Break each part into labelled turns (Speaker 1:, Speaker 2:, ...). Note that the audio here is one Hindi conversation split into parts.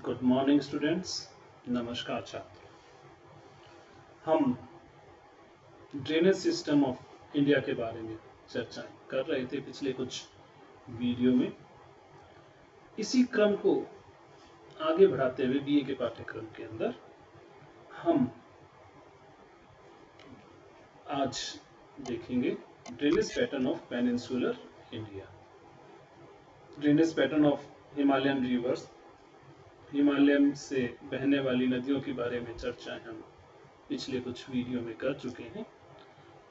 Speaker 1: Good morning students. नमस्कार छात्र। हम ड्रेनेज सिस्टम ऑफ इंडिया के बारे में चर्चा कर रहे थे पिछले कुछ वीडियो में। इसी क्रम को आगे बढ़ाते हुए बीए के पाठ्यक्रम के अंदर हम आज देखेंगे drainage pattern of peninsular India. Drainage pattern of Himalayan reverse, Himalaya से बहने वाली नदियों के बारे में चर्चाएं हम पिछले कुछ वीडियो में कर चुके हैं।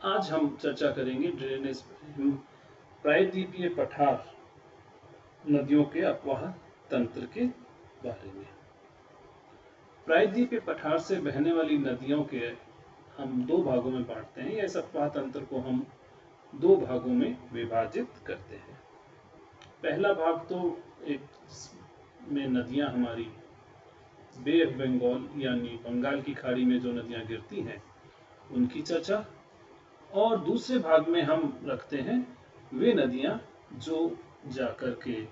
Speaker 1: आज हम चर्चा करेंगे ड्रेनेज प्रायद्वीपीय पठार नदियों के अपवाह तंत्र के बारे में। प्रायद्वीपीय पठार से बहने वाली नदियों के हम दो भागों में बांटते हैं, या इस अपवाह तंत्र को हम दो भागों में विभाजित करते हैं। पहला भाग तो एक में नदियां हमारी बे ऑफ बंगाल यानी बंगाल की खाड़ी में जो नदियां गिरती हैं उनकी चर्चा, और दूसरे भाग में हम रखते हैं वे नदियां जो जाकर के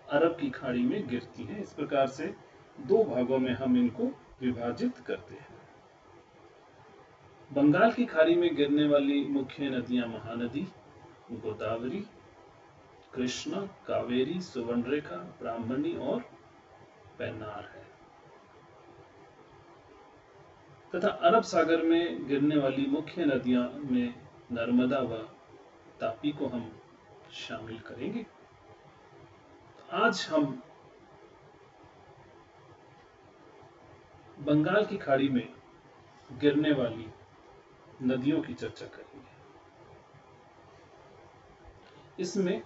Speaker 1: अरब की खाड़ी में गिरती हैं। इस प्रकार से दो भागों में हम इनको विभाजित करते हैं। बंगाल की खाड़ी में गिरने वाली मुख्य नदियां महानदी, गोदावरी, कृष्णा, कावेरी, सुवर्णरेखा, ब्राह्मणी और पेन्नार है, तथा अरब सागर में गिरने वाली मुख्य नदियां में नर्मदा व तापी को हम शामिल करेंगे। आज हम बंगाल की खाड़ी में गिरने वाली नदियों की चर्चा करेंगे। इसमें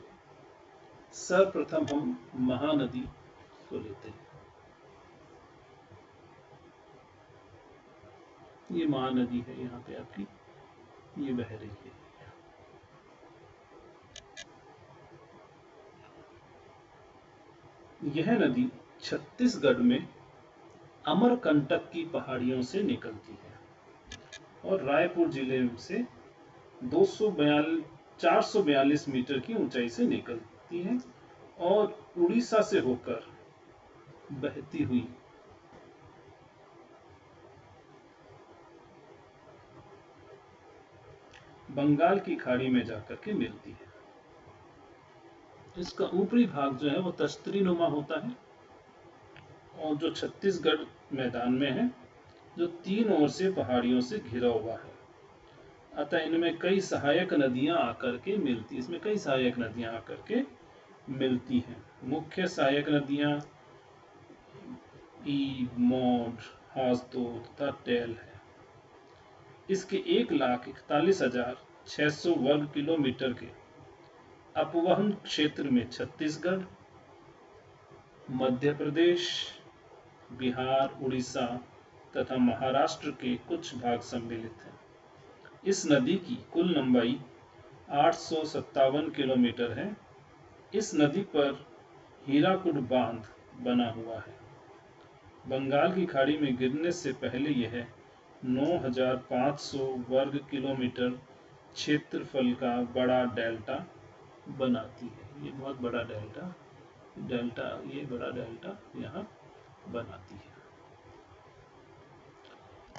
Speaker 1: सर्वप्रथम हम महानदी को लेते हैं। ये महानदी है, यहाँ पे आपकी ये बह रही है। यह नदी छत्तीसगढ़ में अमरकंटक की पहाड़ियों से निकलती है और रायपुर जिले से 442 मीटर की ऊंचाई से निकलती है और उड़ीसा से होकर बहती हुई बंगाल की खाड़ी में जाकर के मिलती है। इसका ऊपरी भाग जो है वो तश्तरी नुमा होता है और जो छत्तीसगढ़ मैदान में है, जो तीन ओर से पहाड़ियों से घिरा हुआ है। अतः इनमें कई सहायक नदियां आकर के मिलती, इसमें कई सहायक नदियां आकर के मिलती हैं। मुख्य सहायक नदियां ई, मोड, हासदो तथा टेल है। इसके 1,41,600 वर्ग किलोमीटर के अपवहन क्षेत्र में छत्तीसगढ़, मध्य प्रदेश, बिहार, उड़ीसा तथा महाराष्ट्र के कुछ भाग सम्मिलित हैं। इस नदी की कुल लंबाई 857 किलोमीटर है। इस नदी पर हीराकुड बांध बना हुआ है। बंगाल की खाड़ी में गिरने से पहले यह 9,500 वर्ग किलोमीटर क्षेत्रफल का बड़ा डेल्टा बनाती है। ये बहुत बड़ा डेल्टा ये बड़ा डेल्टा यहाँ बनाती है।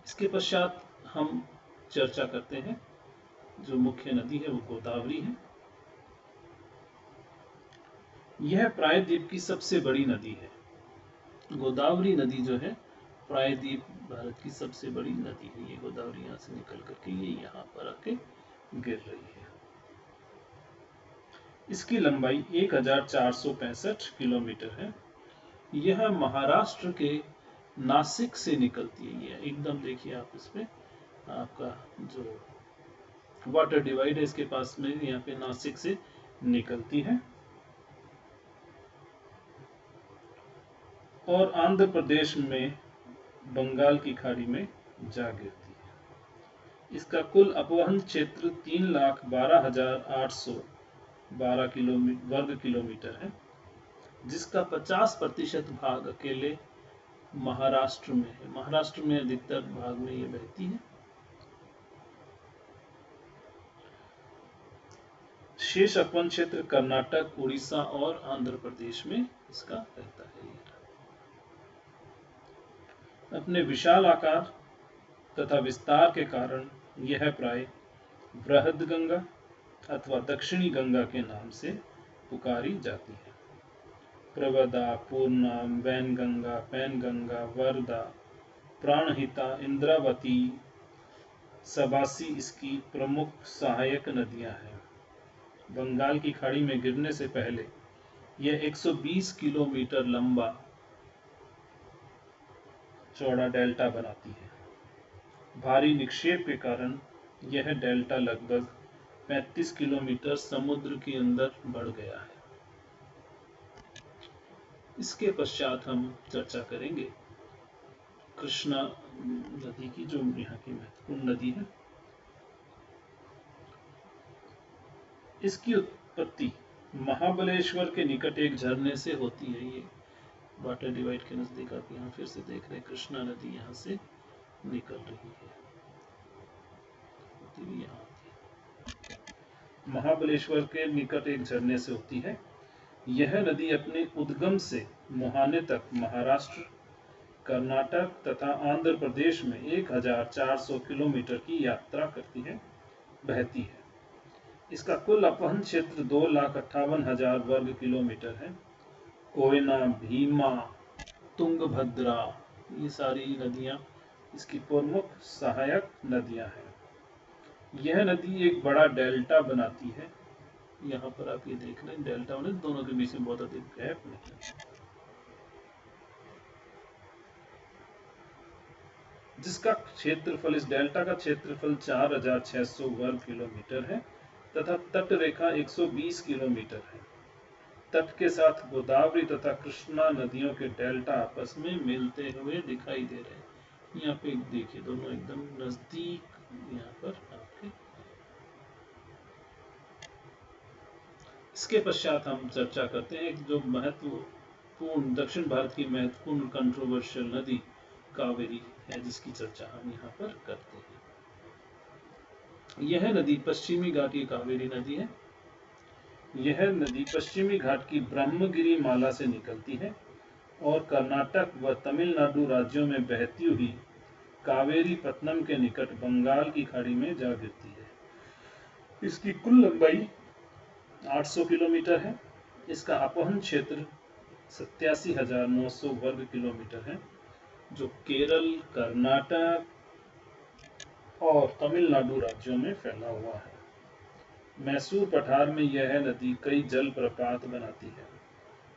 Speaker 1: इसके पश्चात हम चर्चा करते हैं जो मुख्य नदी है वो गोदावरी है। यह प्रायद्वीप की सबसे बड़ी नदी है। गोदावरी नदी जो है प्रायद्वीप भारत की सबसे बड़ी नदी है। ये गोदावरी यहाँ से निकल करके ये यहाँ पर आके गिर रही है। इसकी लंबाई 1,465 किलोमीटर है। यह महाराष्ट्र के नासिक से निकलती है। ये एकदम देखिए आप इसमें आपका जो वाटर डिवाइड है इसके पास में यहाँ पे नासिक से निकलती है और आंध्र प्रदेश में बंगाल की खाड़ी में जा गिरती है। इसका कुल अपवहन क्षेत्र 3,12,812 वर्ग किलोमीटर है, जिसका 50% भाग अकेले महाराष्ट्र में है। महाराष्ट्र में अधिकतर भाग में ये बहती है। शेष अपवन क्षेत्र कर्नाटक, उड़ीसा और आंध्र प्रदेश में इसका रहता है। अपने विशाल आकार तथा विस्तार के कारण यह प्राय बृहद गंगा अथवा दक्षिणी गंगा के नाम से पुकारी जाती है। प्रवदा, पूर्णा, वैनगंगा, पैनगंगा, वरदा, प्राणहिता, इंद्रावती, सबासी इसकी प्रमुख सहायक नदियां हैं। बंगाल की खाड़ी में गिरने से पहले यह 120 किलोमीटर लंबा चौड़ा डेल्टा बनाती है। भारी निक्षेप के कारण यह डेल्टा लगभग 35 किलोमीटर समुद्र के अंदर बढ़ गया है। इसके पश्चात हम चर्चा करेंगे कृष्णा नदी की, जो यहाँ की महत्वपूर्ण नदी है। इसकी उत्पत्ति महाबलेश्वर के निकट एक झरने से होती है। ये वाटर डिवाइड के नजदीक आप यहाँ फिर से देख रहे हैं, कृष्णा नदी यहाँ से निकल रही है, होती भी यहाँ आती है। महाबलेश्वर के निकट एक झरने से होती है। यह नदी अपने उद्गम से मुहाने तक महाराष्ट्र, कर्नाटक तथा आंध्र प्रदेश में 1400 किलोमीटर की यात्रा करती है, बहती है। इसका कुल अपहन क्षेत्र 2,58,000 वर्ग किलोमीटर है। कोयना, भीमा, तुंगभद्रा, ये सारी नदियां इसकी प्रमुख सहायक नदियां हैं। यह नदी एक बड़ा डेल्टा बनाती है। यहाँ पर आप ये देख रहे हैं, डेल्टा होने दोनों के बीच में बहुत अधिक गैप नहीं है, जिसका क्षेत्रफल, इस डेल्टा का क्षेत्रफल 4,600 वर्ग किलोमीटर है तथा तट रेखा 120 किलोमीटर है। तट के साथ गोदावरी तथा कृष्णा नदियों के डेल्टा आपस में मिलते हुए दिखाई दे रहे हैं। यहाँ पे देखिए, दोनों एकदम नजदीक यहाँ पर आपके। इसके पश्चात हम चर्चा करते हैं जो महत्वपूर्ण दक्षिण भारत की महत्वपूर्ण कंट्रोवर्शियल नदी कावेरी है, जिसकी चर्चा हम यहाँ पर करते हैं। यह नदी पश्चिमी घाट की कावेरी नदी है। यह नदी पश्चिमी घाट की ब्रह्मगिरी माला से निकलती है और कर्नाटक व तमिलनाडु राज्यों में बहती हुई कावेरी पत्तनम के निकट बंगाल की खाड़ी में जा गिरती है। इसकी कुल लंबाई 800 किलोमीटर है। इसका अपहन क्षेत्र 87,900 वर्ग किलोमीटर है, जो केरल, कर्नाटक और तमिलनाडु राज्यों में फैला हुआ है। मैसूर पठार में यह नदी कई जलप्रपात बनाती है,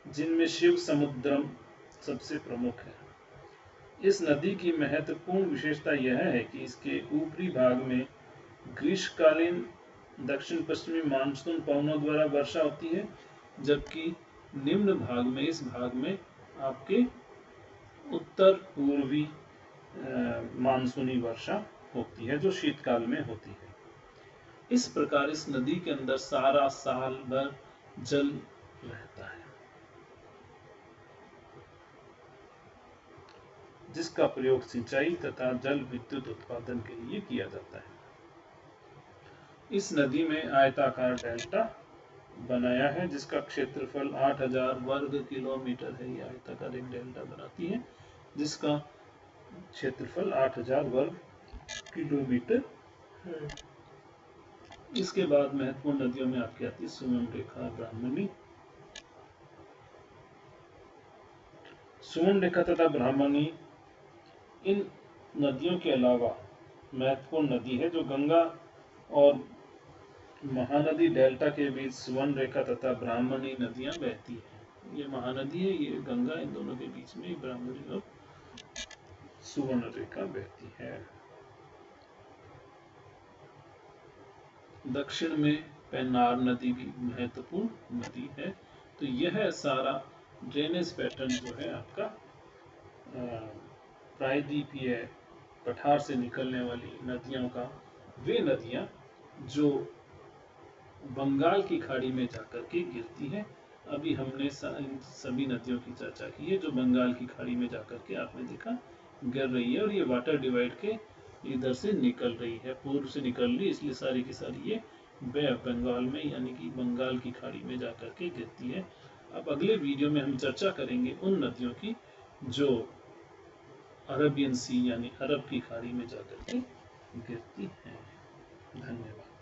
Speaker 1: जिनमें शिव समुद्रम सबसे प्रमुख है। इस नदी की महत्वपूर्ण विशेषता यह है कि इसके ऊपरी भाग में ग्रीष्मकालीन दक्षिण पश्चिमी मानसून पवनों द्वारा वर्षा होती है, जबकि निम्न भाग में, इस भाग में आपके उत्तर पूर्वी मानसूनी वर्षा होती है, जो शीतकाल में होती है। इस प्रकार इस नदी के अंदर सारा साल भर जल रहता है, जिसका प्रयोग सिंचाई तथा जल विद्युत उत्पादन के लिए किया जाता है। इस नदी में आयताकार डेल्टा बनाया है, जिसका क्षेत्रफल 8,000 वर्ग किलोमीटर है। ये आयताकार एक डेल्टा बनाती है, जिसका क्षेत्रफल 8,000 वर्ग किलोमीटर है। इसके बाद महत्वपूर्ण नदियों में आपकी आती है सुवर्णरेखा, ब्राह्मणी। सुवर्णरेखा तथा ब्राह्मणी इन नदियों के अलावा महत्वपूर्ण नदी है, जो गंगा और महानदी डेल्टा के बीच सुवर्णरेखा तथा ब्राह्मणी नदियां बहती है। ये महानदी है, ये गंगा, इन दोनों के बीच में ब्राह्मणी और सुवर्णरेखा बहती है। दक्षिण में पेन्नार नदी भी महत्वपूर्ण नदी है। तो यह सारा ड्रेनेज पैटर्न जो है आपका प्रायद्वीपीय पठार से निकलने वाली नदियों का, वे नदियां जो बंगाल की खाड़ी में जाकर के गिरती है। अभी हमने इन सभी नदियों की चर्चा की है जो बंगाल की खाड़ी में जाकर के आपने देखा गिर रही है, और ये वाटर डिवाइड के इधर से निकल रही है, पूर्व से निकल रही है, इसलिए सारी की सारी ये बे ऑफ बंगाल में, यानी कि बंगाल की खाड़ी में जाकर के गिरती है। अब अगले वीडियो में हम चर्चा करेंगे उन नदियों की जो अरबियन सी यानी अरब की खाड़ी में जाकर के गिरती हैं। धन्यवाद।